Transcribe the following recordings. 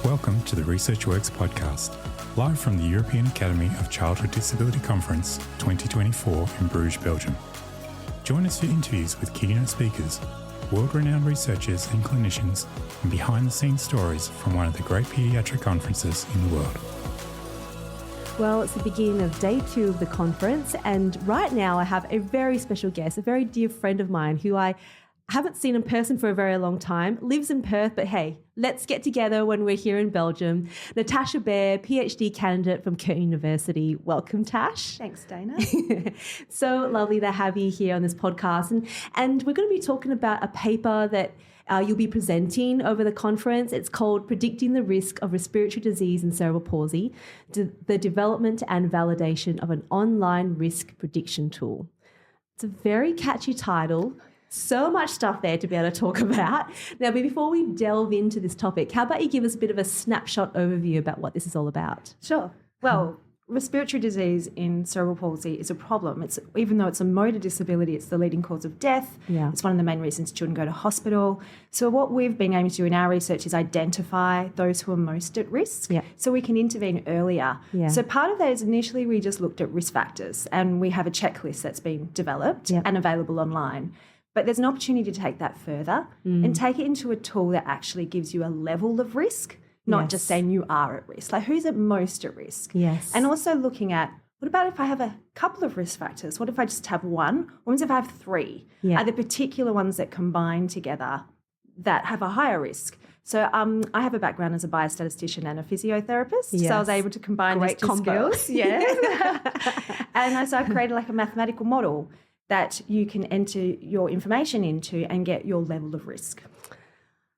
Welcome to the Research Works podcast, live from the European Academy of Childhood Disability Conference 2024 in Bruges, Belgium. Join us for interviews with keynote speakers, world-renowned researchers and clinicians, and behind-the-scenes stories from one of the great paediatric conferences in the world. Well, it's the beginning of day 2 of the conference, and right now I have a very special guest, a very dear friend of mine who I haven't seen in person for a very long time, lives in Perth, but hey, let's get together when we're here in Belgium. Natasha Bear, PhD candidate from Curtin University. Welcome, Tash. Thanks, Dana. So lovely to have you here on this podcast. And we're going to be talking about a paper that you'll be presenting over the conference. It's called Predicting the Risk of Respiratory Disease and Cerebral Palsy, the Development and Validation of an Online Risk Prediction Tool. It's a very catchy title. So much stuff there to be able to talk about. Now, before we delve into this topic, how about you give us a bit of a snapshot overview about what this is all about? Sure. Well, respiratory disease in cerebral palsy is a problem. Even though it's a motor disability, it's the leading cause of death. Yeah. It's one of the main reasons children go to hospital. So what we've been aiming to do in our research is identify those who are most at risk, so we can intervene earlier. Yeah. So part of that is initially we just looked at risk factors, and we have a checklist that's been developed and available online. But there's an opportunity to take that further and take it into a tool that actually gives you a level of risk, not just saying you are at risk. Like, who's at most at risk? Yes. And also looking at, what about if I have a couple of risk factors? What if I just have one? What if I have three? Yeah. Are there particular ones that combine together that have a higher risk? So I have a background as a biostatistician and a physiotherapist, so I was able to combine these two skills. Yeah. And so I created like a mathematical model that you can enter your information into and get your level of risk.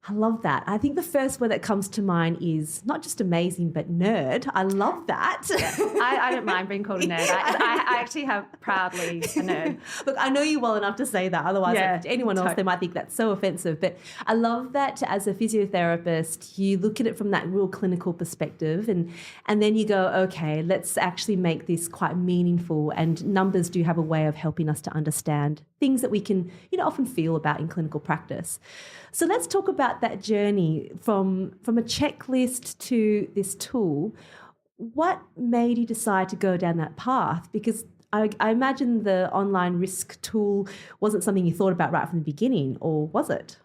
I love that. I think the first word that comes to mind is not just amazing, but nerd. I love that. Yeah. I don't mind being called a nerd. I actually have proudly a nerd. Look, I know you well enough to say that. Otherwise, if anyone else, they might think that's so offensive. But I love that as a physiotherapist, you look at it from that real clinical perspective and then you go, okay, let's actually make this quite meaningful. And numbers do have a way of helping us to understand things that we can, often feel about in clinical practice. So let's talk about that journey from a checklist to this tool. What made you decide to go down that path? Because I imagine the online risk tool wasn't something you thought about right from the beginning, or was it?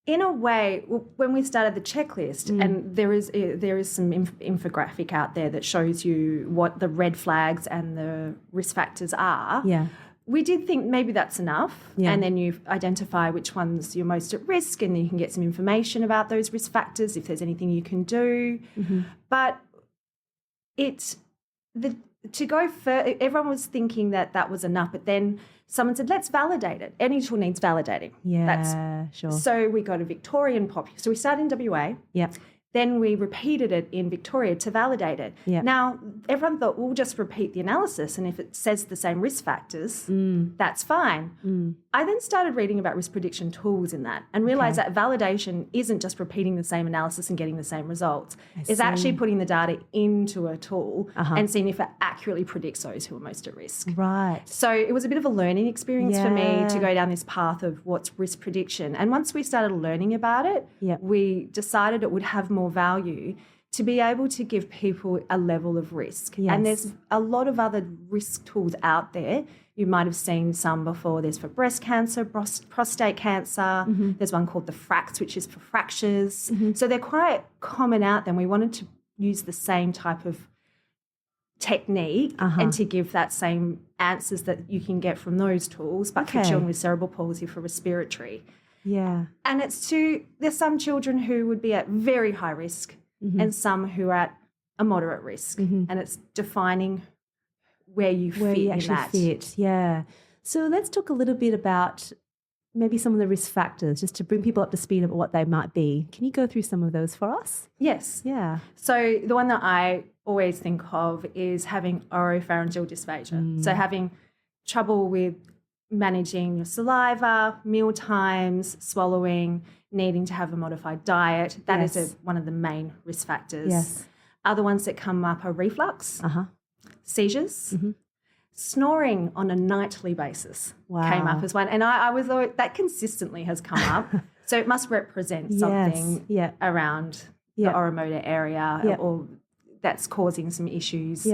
In a way, when we started the checklist, and there is some infographic out there that shows you what the red flags and the risk factors are. Yeah. We did think maybe that's enough, and then you identify which ones you're most at risk, and then you can get some information about those risk factors if there's anything you can do. Mm-hmm. But to go further, everyone was thinking that was enough, but then someone said, let's validate it. Any tool needs validating. Yeah, sure. So we got a Victorian population. So we started in WA. Yeah. Then we repeated it in Victoria to validate it. Yeah. Now, everyone thought, we'll just repeat the analysis, and if it says the same risk factors, that's fine. I then started reading about risk prediction tools in that and realised that validation isn't just repeating the same analysis and getting the same results. It's actually putting the data into a tool and seeing if it accurately predicts those who are most at risk. Right. So it was a bit of a learning experience for me to go down this path of what's risk prediction. And once we started learning about it, we decided it would have more value to be able to give people a level of risk. Yes. And there's a lot of other risk tools out there. You might have seen some before. There's for breast cancer, prostate cancer. Mm-hmm. There's one called the FRAX, which is for fractures. Mm-hmm. So they're quite common out there. And we wanted to use the same type of technique and to give that same answers that you can get from those tools, but for children with cerebral palsy for respiratory. Yeah. And there's some children who would be at very high risk and some who are at a moderate risk. And it's defining where you fit. Yeah. So let's talk a little bit about maybe some of the risk factors, just to bring people up to speed about what they might be. Can you go through some of those for us? Yes. Yeah. So the one that I always think of is having oropharyngeal dysphagia. So having trouble with managing your saliva, meal times, swallowing, needing to have a modified diet. That is one of the main risk factors. Yes. Other ones that come up are reflux, seizures, snoring on a nightly basis came up as one. And I was always, that consistently has come up. So it must represent something around the oromotor area or that's causing some issues.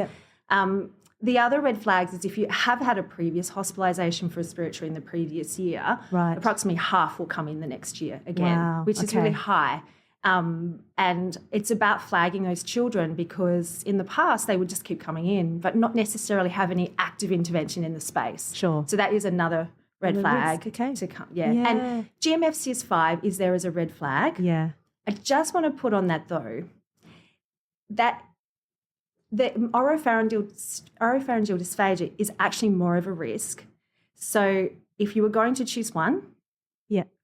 The other red flags is if you have had a previous hospitalisation for respiratory in the previous year, approximately half will come in the next year again, which is really high. And it's about flagging those children because in the past they would just keep coming in but not necessarily have any active intervention in the space. Sure. So that is another red flag to come. And GMFCS5 is there as a red flag. I just want to put on that though, that the oropharyngeal dysphagia is actually more of a risk. So if you were going to choose one,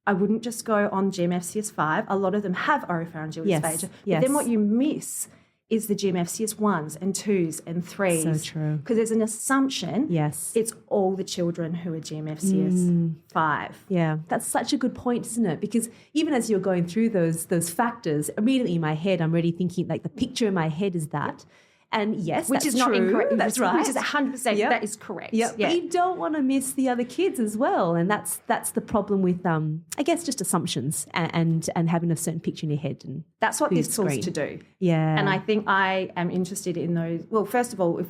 I wouldn't just go on GMFCS5. A lot of them have oropharyngeal dysphagia. But then what you miss is the GMFCS1s and 2s and 3s. So true. Because there's an assumption it's all the children who are GMFCS5. Yeah, that's such a good point, isn't it? Because even as you're going through those factors, immediately in my head, I'm already thinking, like the picture in my head is that. And yes, which that's is not true. incorrect. That's right. Which is 100%. That is correct. But you don't want to miss the other kids as well, and that's the problem with I guess just assumptions and having a certain picture in your head. And that's what this tool's to do. Yeah, and I think I am interested in those. Well, first of all, if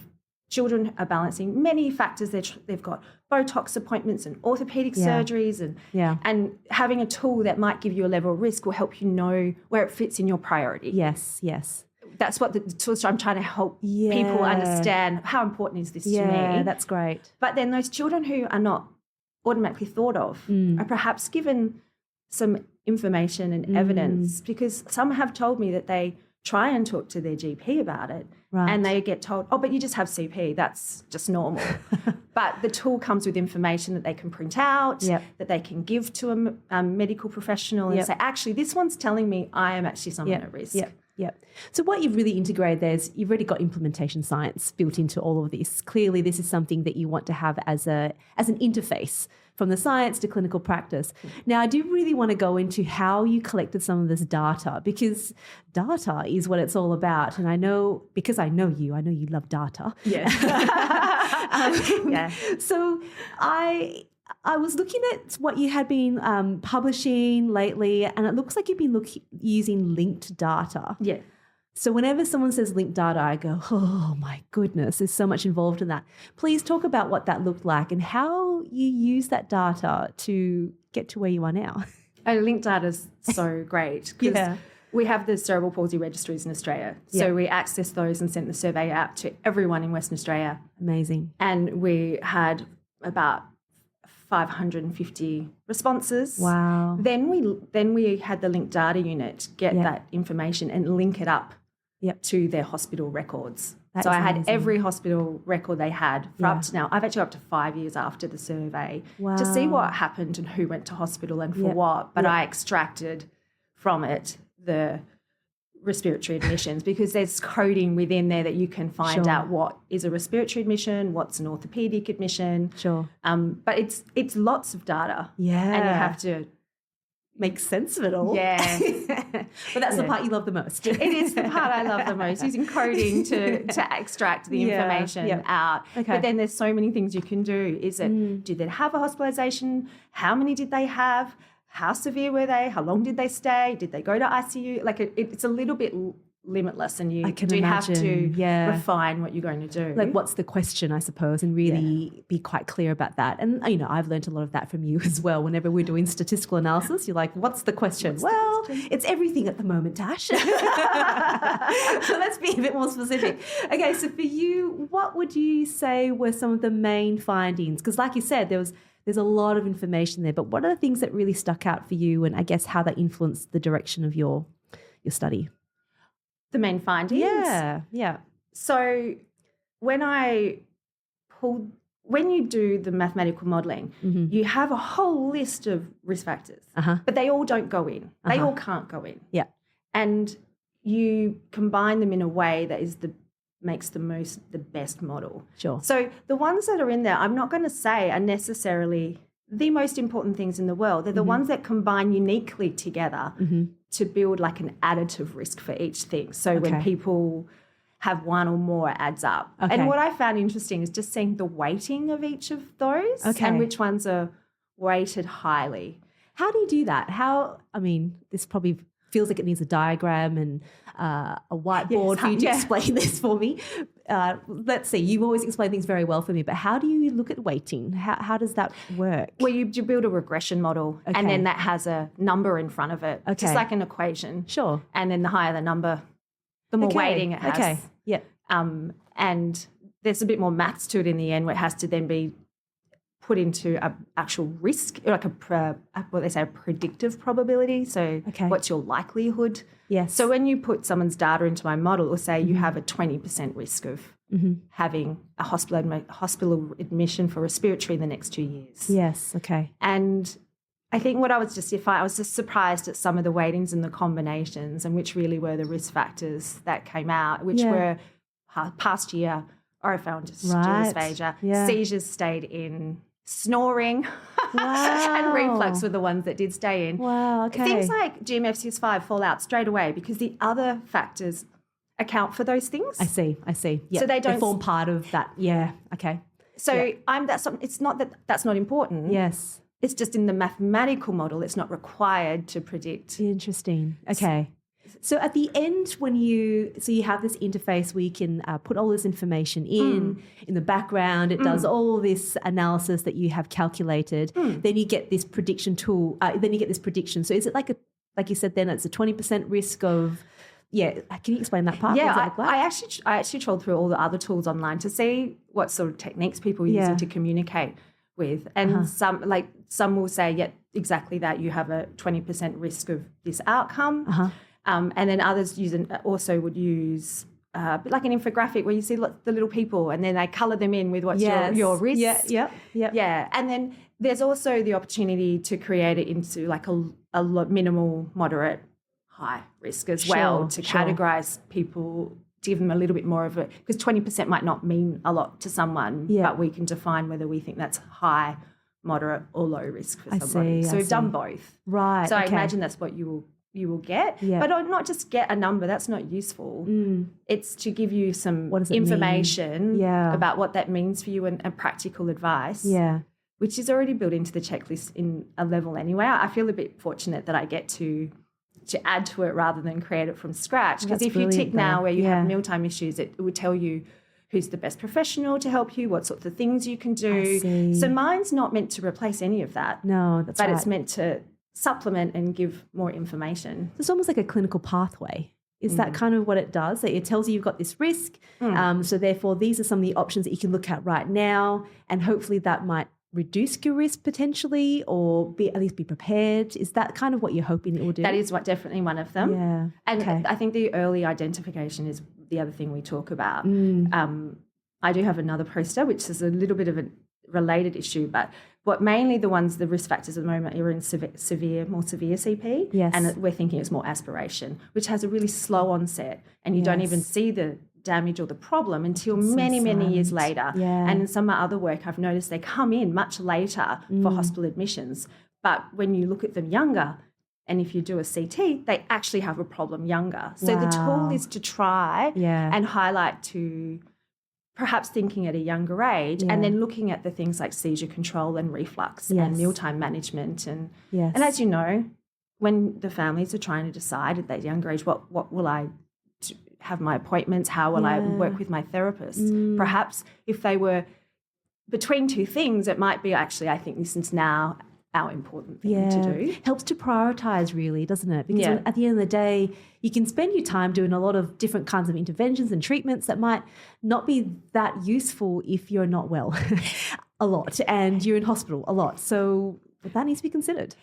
children are balancing many factors, they've got Botox appointments and orthopedic surgeries, and having a tool that might give you a level of risk will help you know where it fits in your priority. Yes. That's what the tools I'm trying to help people understand how important is this to me. Yeah, that's great. But then those children who are not automatically thought of are perhaps given some information and evidence, because some have told me that they try and talk to their GP about it and they get told, oh, but you just have CP, that's just normal. But the tool comes with information that they can print out, that they can give to a medical professional and say, actually, this one's telling me I am actually someone at risk. So what you've really integrated there is you've already got implementation science built into all of this. Clearly, this is something that you want to have as an interface from the science to clinical practice. Now, I do really want to go into how you collected some of this data, because data is what it's all about. And I know, because I know you love data. So I was looking at what you had been publishing lately, and it looks like you've been using linked data. So whenever someone says linked data, I go, oh my goodness, there's so much involved in that. Please talk about what that looked like and how you use that data to get to where you are now. Linked data is so great because we have the cerebral palsy registries in Australia. So we accessed those and sent the survey out to everyone in Western Australia. Amazing. And we had about 550 responses. Wow. Then we had the linked data unit get that information and link it up to their hospital records. So I had every hospital record they had for up to now. I've actually up to 5 years after the survey to see what happened and who went to hospital and for what. But I extracted from it the respiratory admissions, because there's coding within there that you can find out what is a respiratory admission, what's an orthopedic admission. But it's lots of data. And you have to make sense of it all. But that's the part you love the most. It is the part I love the most, using coding to extract the information out. But then there's so many things you can do. Is it, did they have a hospitalisation? How many did they have? How severe were they? How long did they stay? Did they go to ICU? Like it's a little bit limitless, and you have to refine what you're going to do. Like, what's the question, I suppose, and really be quite clear about that. And, I've learned a lot of that from you as well. Whenever we're doing statistical analysis, you're like, what's the question? It's everything at the moment, Tash. So let's be a bit more specific. Okay, so for you, what would you say were some of the main findings? Because like you said, there's a lot of information there, but what are the things that really stuck out for you, and I guess how that influenced the direction of your study? The main findings? Yeah. So when you do the mathematical modelling, you have a whole list of risk factors, but they all don't go in. They all can't go in. And you combine them in a way that makes the best model. So the ones that are in there, I'm not going to say are necessarily the most important things in the world. They're the ones that combine uniquely together to build like an additive risk for each thing. So when people have one or more, it adds up. And what I found interesting is just seeing the weighting of each of those and which ones are weighted highly. How do you do that? This probably feels like it needs a diagram and a whiteboard for you to explain this for me. Let's see, you've always explained things very well for me, but how do you look at weighting? How does that work? Well, you build a regression model and then that has a number in front of it, just like an equation. Sure. And then the higher the number, the more weighting it has. Okay, yeah. And there's a bit more maths to it in the end where it has to then be put into an actual risk, like what they say, a predictive probability. So what's your likelihood? Yes. So when you put someone's data into my model, it will say you have a 20% risk of having a hospital admission for respiratory in the next 2 years. Yes, okay. And I think I was just surprised at some of the weightings and the combinations and which really were the risk factors that came out, which were past year, oropharyngeal dysphagia, seizures stayed in, snoring and reflux were the ones that did stay in. Wow, okay. Things like GMFCS5 fall out straight away because the other factors account for those things. I see. Yep. So they form part of that. Yeah, okay. So it's not that that's not important. Yes. It's just in the mathematical model, it's not required to predict. Interesting. Okay. So at the end, when you have this interface where you can put all this information in the background, it does all this analysis that you have calculated. Then you get this prediction tool. Then you get this prediction. So is it like you said, then it's a 20% risk of? Yeah, can you explain that part? Yeah, I actually trolled through all the other tools online to see what sort of techniques people are using to communicate with, and some will say, exactly that. You have a 20% risk of this outcome. And then others would use like an infographic where you see the little people and then they colour them in with what's your risk. Yeah. And then there's also the opportunity to create it into like a minimal, moderate, high risk as well to categorise people, to give them a little bit more of it, because 20% might not mean a lot to someone, but we can define whether we think that's high, moderate or low risk for somebody. So we've done both. Right. So I imagine that's what you will get. But not just get a number, that's not useful. It's to give you some information about what that means for you and practical advice. Yeah. Which is already built into the checklist in a level anyway. I feel a bit fortunate that I get to add to it rather than create it from scratch. Because if you tick now where you have mealtime issues, it would tell you who's the best professional to help you, what sorts of things you can do. So mine's not meant to replace any of that. No, that's right. But it's meant to supplement and give more information. It's almost like a clinical pathway. Is that kind of what it does? It tells you you've got this risk. So therefore, these are some of the options that you can look at right now, and hopefully that might reduce your risk potentially, or at least be prepared. Is that kind of what you're hoping it will do? That is definitely one of them. Yeah. And I think the early identification is the other thing we talk about. I do have another poster, which is a little bit of a related issue, but mainly the risk factors at the moment are in more severe CP. Yes. And we're thinking it's more aspiration, which has a really slow onset, and you don't even see the damage or the problem until many years later. And in some of my other work, I've noticed they come in much later for hospital admissions. But when you look at them younger, and if you do a CT, they actually have a problem younger. So the tool is to try and highlight to perhaps thinking at a younger age, and then looking at the things like seizure control and reflux and mealtime management. And as you know, when the families are trying to decide at that younger age, what will I have my appointments, how will I work with my therapist? Perhaps if they were between two things, it might be actually, I think this is now our important thing to do. Helps to prioritise really, doesn't it? Because at the end of the day, you can spend your time doing a lot of different kinds of interventions and treatments that might not be that useful if you're not well a lot and you're in hospital a lot. So that needs to be considered.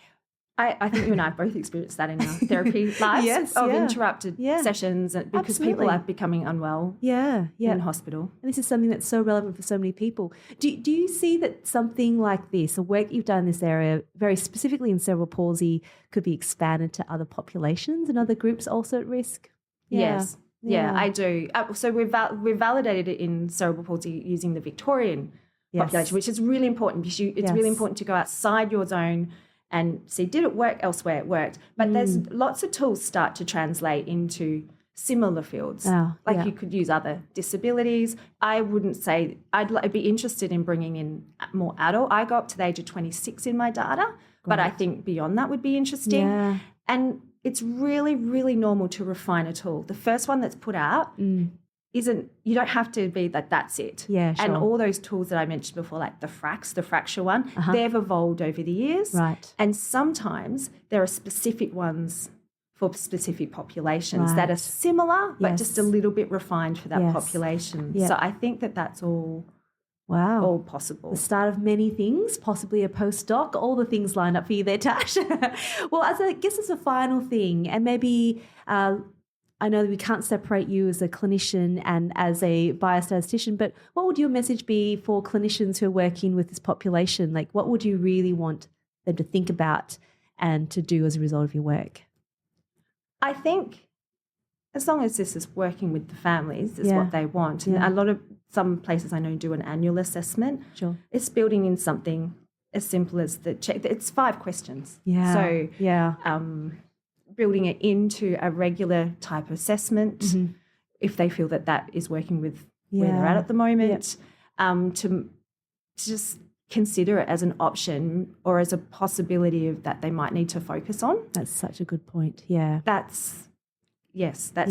I think you and I have both experienced that in our therapy lives of interrupted sessions because people are becoming unwell in hospital. And this is something that's so relevant for so many people. Do you see that something like this, the work you've done in this area, very specifically in cerebral palsy, could be expanded to other populations and other groups also at risk? Yes. Yeah, I do. So we've validated it in cerebral palsy using the Victorian population, which is really important because it's really important to go outside your zone and see, did it work elsewhere? It worked. But there's lots of tools start to translate into similar fields. You could use other disabilities. I wouldn't say, I'd be interested in bringing in more adult. I go up to the age of 26 in my data But I think beyond that would be interesting. Yeah. And it's really, really normal to refine a tool. The first one that's put out isn't, you don't have to be that's it. Yeah, sure. And all those tools that I mentioned before, like the fracture one, they've evolved over the years. Right. And sometimes there are specific ones for specific populations that are similar, but just a little bit refined for that population. Yeah. So I think that's all Wow. all possible. The start of many things, possibly a postdoc, all the things lined up for you there, Tash. Well, as a final thing, and maybe I know that we can't separate you as a clinician and as a biostatistician, but what would your message be for clinicians who are working with this population? Like, what would you really want them to think about and to do as a result of your work? I think as long as this is working with the families is what they want. And some places I know do an annual assessment. Sure. It's building in something as simple as the check. It's 5 questions. Yeah. So building it into a regular type assessment if they feel that is working with where they're at the moment, to just consider it as an option or as a possibility of that they might need to focus on. That's such a good point. Yeah. That's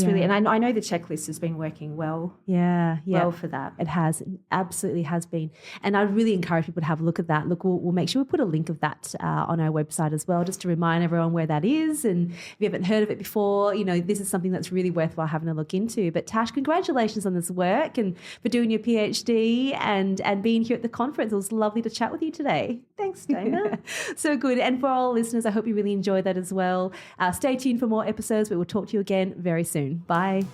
really, and I know the checklist has been working well for that. It has, it absolutely has been. And I really encourage people to have a look at that. Look, we'll make sure we put a link of that on our website as well, just to remind everyone where that is. And if you haven't heard of it before, this is something that's really worthwhile having a look into. But Tash, congratulations on this work and for doing your PhD and being here at the conference. It was lovely to chat with you today. Thanks, Dana. So good. And for all listeners, I hope you really enjoyed that as well. Stay tuned for more episodes. We will talk to you again very soon. Bye.